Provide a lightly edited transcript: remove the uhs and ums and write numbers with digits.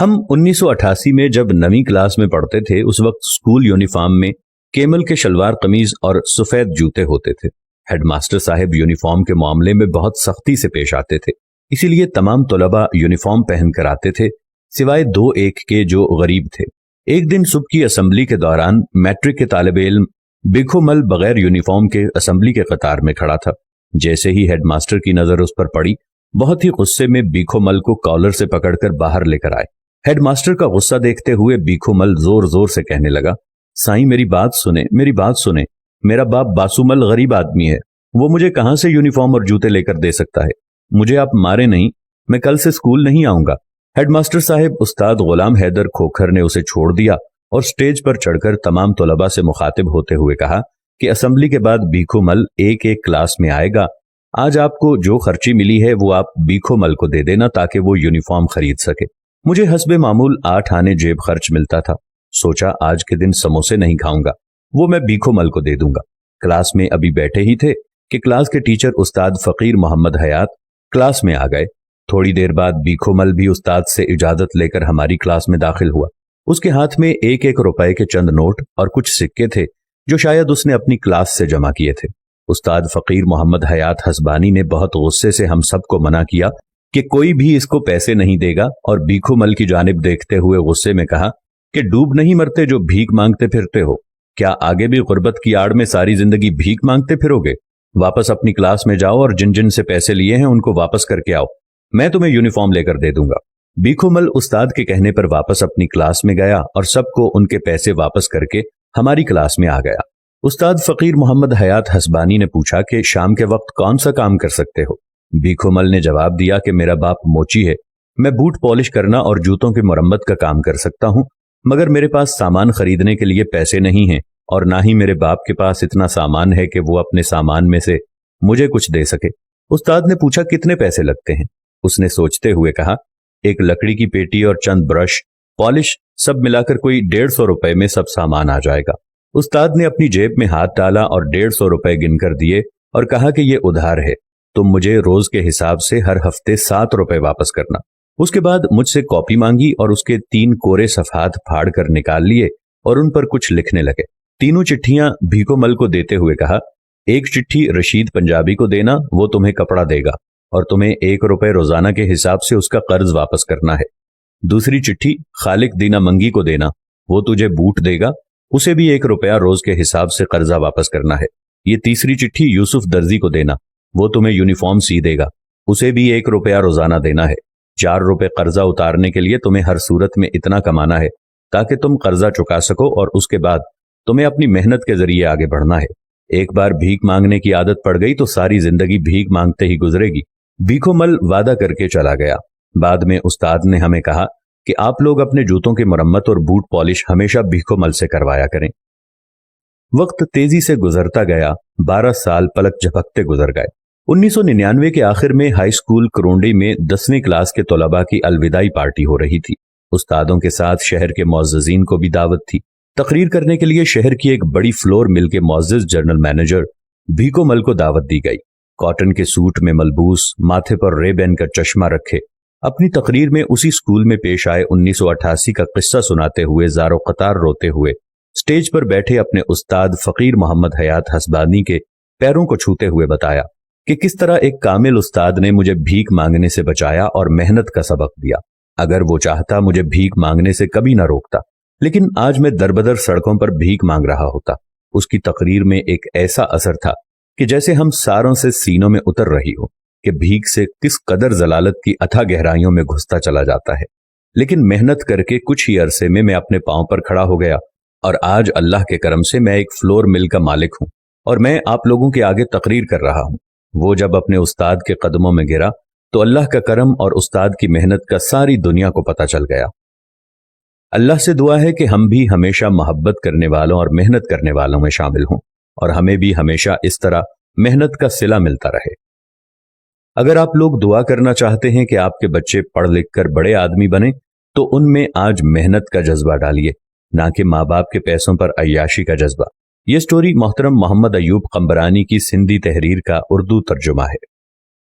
ہم 1988 میں جب 9ویں کلاس میں پڑھتے تھے اس وقت اسکول یونیفارم میں کیمل کے شلوار قمیض اور سفید جوتے ہوتے تھے۔ ہیڈ ماسٹر صاحب یونیفارم کے معاملے میں بہت سختی سے پیش آتے تھے، اسی لیے تمام طلباء یونیفارم پہن کر آتے تھے سوائے 2-1 کے جو غریب تھے۔ ایک دن صبح کی اسمبلی کے دوران میٹرک کے طالب علم بھیکھو مل بغیر یونیفارم کے اسمبلی کے قطار میں کھڑا تھا۔ جیسے ہی ہیڈ ماسٹر کی نظر اس پر پڑی، بہت ہی غصے میں بھیکھو مل کو کالر سے پکڑ کر باہر لے کر آئے۔ ہیڈ ماسٹر کا غصہ دیکھتے ہوئے بھیکھو مل زور زور سے کہنے لگا، سائیں میری بات سنیں، میرا باپ باسو مل غریب آدمی ہے، وہ مجھے کہاں سے یونیفارم اور جوتے لے کر دے سکتا ہے؟ مجھے آپ مارے نہیں، میں کل سے اسکول نہیں آؤں گا۔ ہیڈ ماسٹر صاحب استاد غلام حیدر کھوکھر نے اسے چھوڑ دیا اور سٹیج پر چڑھ کر تمام طلباء سے مخاطب ہوتے ہوئے کہا کہ اسمبلی کے بعد بھیکھو مل ایک کلاس میں آئے گا، آج آپ کو جو خرچی ملی ہے وہ آپ بھیکھو مل کو دے دینا تاکہ وہ یونیفارم خرید سکے۔ مجھے حسب معمول 8 آنے جیب خرچ ملتا تھا، سوچا آج کے دن سموسے نہیں کھاؤں گا، وہ میں بھیکھو مل کو دے دوں گا۔ کلاس میں ابھی بیٹھے ہی تھے کہ کلاس کے ٹیچر استاد فقیر محمد حیات کلاس میں آ گئے۔ تھوڑی دیر بعد بھیکھو مل بھی استاد سے اجازت لے کر ہماری کلاس میں داخل ہوا۔ اس کے ہاتھ میں 1 روپے کے چند نوٹ اور کچھ سکے تھے جو شاید اس نے اپنی کلاس سے جمع کیے تھے۔ استاد فقیر محمد حیات حسبانی نے بہت غصے سے ہم سب کو منع کیا کہ کوئی بھی اس کو پیسے نہیں دے گا، اور بھیکھو مل کی جانب دیکھتے ہوئے غصے میں کہا کہ ڈوب نہیں مرتے جو بھیک مانگتے پھرتے ہو، کیا آگے بھی غربت کی آڑ میں ساری زندگی بھیک مانگتے پھرو گے؟ واپس اپنی کلاس میں جاؤ اور جن جن سے پیسے لیے ہیں ان کو واپس کر کے آؤ، میں تمہیں یونیفارم لے کر دے دوں گا۔ بھیکھو مل استاد کے کہنے پر واپس اپنی کلاس میں گیا اور سب کو ان کے پیسے واپس کر کے ہماری کلاس میں آ گیا۔ استاد فقیر محمد حیات حسبانی نے پوچھا کہ شام کے وقت کون سا کام کر سکتے ہو؟ بھیکھو مل نے جواب دیا کہ میرا باپ موچی ہے، میں بوٹ پالش کرنا اور جوتوں کی مرمت کا کام کر سکتا ہوں، مگر میرے پاس سامان خریدنے کے لیے پیسے نہیں ہیں، اور نہ ہی میرے باپ کے پاس اتنا سامان ہے کہ وہ اپنے سامان میں سے مجھے کچھ دے سکے۔ استاد نے پوچھا کتنے پیسے لگتے ہیں؟ اس نے سوچتے ہوئے کہا 1 لکڑی کی پیٹی اور چند برش پالش سب ملا کر کوئی 150 روپے میں سب سامان آ جائے گا۔ استاد نے اپنی جیب میں ہاتھ ڈالا اور 150 روپے گن کر دیے اور کہا کہ یہ ادھار ہے، تم مجھے روز کے حساب سے ہر ہفتے 7 روپے واپس کرنا۔ اس کے بعد مجھ سے کاپی مانگی اور اس کے 3 کورے صفحات پھاڑ کر نکال لیے اور ان پر کچھ لکھنے لگے۔ تینوں چٹھیاں بھیکھو مل کو دیتے ہوئے کہا، 1 چٹھی رشید پنجابی کو دینا، وہ تمہیں کپڑا دے گا اور تمہیں 1 روپے روزانہ کے حساب سے اس کا قرض واپس کرنا ہے۔ دوسری چٹھی خالق دینا منگی کو دینا، وہ تجھے بوٹ دے گا، اسے بھی 1 روپیہ روز کے حساب سے قرضہ واپس کرنا ہے۔ یہ تیسری چٹھی یوسف درزی کو دینا، وہ تمہیں یونیفارم سی دے گا، اسے بھی 1 روپیہ روزانہ دینا ہے۔ 4 روپے قرضہ اتارنے کے لیے تمہیں ہر صورت میں اتنا کمانا ہے تاکہ تم قرضہ چکا سکو، اور اس کے بعد تمہیں اپنی محنت کے ذریعے آگے بڑھنا ہے۔ ایک بار بھیک مانگنے کی عادت پڑ گئی تو ساری زندگی بھیک مانگتے ہی گزرے گی۔ بھیکھو مل وعدہ کر کے چلا گیا۔ بعد میں استاد نے ہمیں کہا کہ آپ لوگ اپنے جوتوں کی مرمت اور بوٹ پالش ہمیشہ بھیکھو مل سے کروایا کریں۔ وقت تیزی سے گزرتا گیا، 12 سال پلک جھپکتے گزر گئے۔ 1999 کے آخر میں ہائی اسکول کرونڈی میں 10ویں کلاس کے طلباء کی الوداعی پارٹی ہو رہی تھی۔ استادوں کے ساتھ شہر کے معززین کو بھی دعوت تھی۔ تقریر کرنے کے لیے شہر کی ایک بڑی فلور مل کے معزز جنرل مینیجر بھیکھو مل کو دعوت دی گئی۔ کاٹن کے سوٹ میں ملبوس، ماتھے پر ریبین کا چشمہ رکھے، اپنی تقریر میں اسی اسکول میں پیش آئے 1988 کا قصہ سناتے ہوئے زار و قطار روتے ہوئے سٹیج پر بیٹھے اپنے استاد فقیر محمد حیات حسبانی کے پیروں کو چھوتے ہوئے بتایا کہ کس طرح ایک کامل استاد نے مجھے بھیک مانگنے سے بچایا اور محنت کا سبق دیا۔ اگر وہ چاہتا مجھے بھیک مانگنے سے کبھی نہ روکتا، لیکن آج میں دربدر سڑکوں پر بھیک مانگ رہا ہوتا۔ اس کی تقریر میں ایک ایسا اثر تھا کہ جیسے ہم ساروں سے سینوں میں اتر رہی ہو کہ بھیک سے کس قدر ضلالت کی اتھا گہرائیوں میں گھستا چلا جاتا ہے، لیکن محنت کر کے کچھ ہی عرصے میں اپنے پاؤں پر کھڑا ہو گیا، اور آج اللہ کے کرم سے میں ایک فلور مل کا مالک ہوں اور میں آپ لوگوں کے آگے تقریر کر رہا ہوں۔ وہ جب اپنے استاد کے قدموں میں گرا تو اللہ کا کرم اور استاد کی محنت کا ساری دنیا کو پتہ چل گیا۔ اللہ سے دعا ہے کہ ہم بھی ہمیشہ محبت کرنے والوں اور محنت کرنے والوں میں شامل ہوں، اور ہمیں بھی ہمیشہ اس طرح محنت کا صلہ ملتا رہے۔ اگر آپ لوگ دعا کرنا چاہتے ہیں کہ آپ کے بچے پڑھ لکھ کر بڑے آدمی بنیں تو ان میں آج محنت کا جذبہ ڈالیے، نہ کہ ماں باپ کے پیسوں پر عیاشی کا جذبہ۔ یہ سٹوری محترم محمد ایوب قمبرانی کی سندھی تحریر کا اردو ترجمہ ہے۔